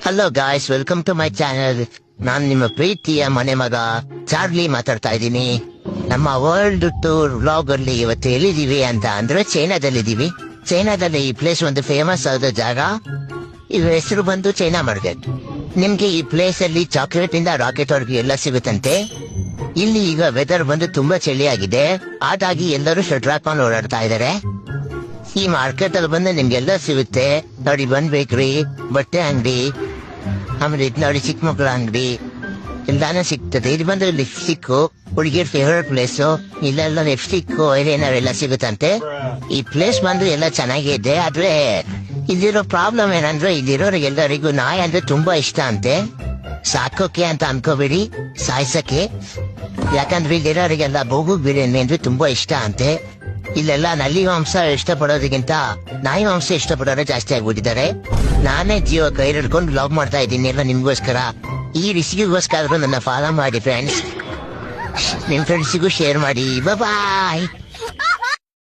Hello guys, welcome to my channel. ನಾನು ನಿಮ್ಮ ಪ್ರೀತಿಯ ಮನೆ ಮಗ ಚಾರ್ಲಿ ಮಾತಾಡ್ತಾ ಇದ್ದೀನಿ. ನಮ್ಮ ವರ್ಲ್ಡ್ ಟೂರ್ ವ್ಲಾಗ್ ಅಲ್ಲಿ ಇವತ್ತು ಎಲ್ಲಿದ್ದೀವಿ ಅಂತ ಅಂದ್ರೆ ಚೈನಾದಲ್ಲಿದ್ದೀವಿ. ಚೈನಾದಲ್ಲಿ ಈ ಪ್ಲೇಸ್ ಒಂದು ಫೇಮಸ್ ಆದ ಜಾಗ. ಇವ ಹೆಸರು ಬಂದು ಚೈನಾ ಮಾರ್ಕೆಟ್. ನಿಮ್ಗೆ ಈ ಪ್ಲೇಸ್ ಅಲ್ಲಿ ಚಾಕ್ಲೇಟ್ ಇಂದ ರಾಕೆಟ್ ವರ್ಗು ಎಲ್ಲ ಸಿಗುತ್ತಂತೆ. ಇಲ್ಲಿ ಈಗ ವೆದರ್ ಬಂದು ತುಂಬಾ ಚಳಿಯಾಗಿದೆ, ಹಾಗಾಗಿ ಎಲ್ಲರೂ ಶರ್ಟ್ ಹಾಕೊಂಡು ಓಡಾಡ್ತಾ ಇದಾರೆ. ಈ ಮಾರ್ಕೆಟ್ ಅಲ್ಲಿ ಬಂದು ನಿಮ್ಗೆಲ್ಲ ಸಿಗುತ್ತೆ ನೋಡಿ. ಬನ್ ಬೇಕ್ರಿ, ಬಟ್ಟೆ ಅಂಗಡಿ, ಆಮೇಲೆ ಇದು ನೋಡಿ ಚಿಕ್ಕ ಮಕ್ಕಳ ಅಂಗಡಿ ಎಲ್ಲಾನು ಸಿಗ್ತದೆ. ಇದು ಬಂದು ಲಿಪ್ಸ್ಟಿಕ್, ಹುಡುಗಿಯರ್ ಫೇವ್ರೇಟ್ ಪ್ಲೇಸು. ಇಲ್ಲೆಲ್ಲ ಲಿಪ್ಸ್ಟಿಕ್ ಐಲೈನರ್ ಎಲ್ಲ ಸಿಗುತ್ತಂತೆ. ಈ ಪ್ಲೇಸ್ ಬಂದು ಎಲ್ಲ ಚೆನ್ನಾಗಿದೆ. ಆದ್ರೆ ಇಲ್ಲಿರೋ ಪ್ರಾಬ್ಲಮ್ ಏನಂದ್ರೆ ಇಲ್ಲಿರೋರಿಗೆಲ್ಲರಿಗೂ ನಾಯಿ ಅಂದ್ರೆ ತುಂಬಾ ಇಷ್ಟ ಅಂತೆ. ಸಾಕೋಕೆ ಅಂತ ಅನ್ಕೋಬೇಡಿ, ಸಾಯ್ಸಕ್ಕೆ. ಯಾಕಂದ್ರೆ ಇಲ್ಲಿರೋರಿಗೆಲ್ಲ ಬೋಗು ಬಿರಿಯಾನಿ ಅಂದ್ರೆ ತುಂಬಾ ಇಷ್ಟ ಅಂತೆ. ಇಲ್ಲೆಲ್ಲ ನಲ್ಲಿ ಮಾಂಸ ಇಷ್ಟಪಡೋದಕ್ಕಿಂತ ನಾಯಿ ಮಾಂಸ ಇಷ್ಟಪಡೋರೆ ಜಾಸ್ತಿ ಆಗ್ಬಿಟ್ಟಿದ್ದಾರೆ. ನಾನೇ ಜೀವ ಕೈ ಹಿಡ್ಕೊಂಡು ವ್ಲಾಗ್ ಮಾಡ್ತಾ ಇದ್ದೀನಿ ಎಲ್ಲ ನಿಮ್ಗೋಸ್ಕರ. ಈ ರಿಸ್ಕಿಗೋಸ್ಕರ ನನ್ನ ಫಾಲೋ ಮಾಡಿ ಫ್ರೆಂಡ್ಸ್. ನಿಮ್ ಫ್ರೆಂಡ್ಸಿಗೂ ಶೇರ್ ಮಾಡಿ. ಬಾಯ್.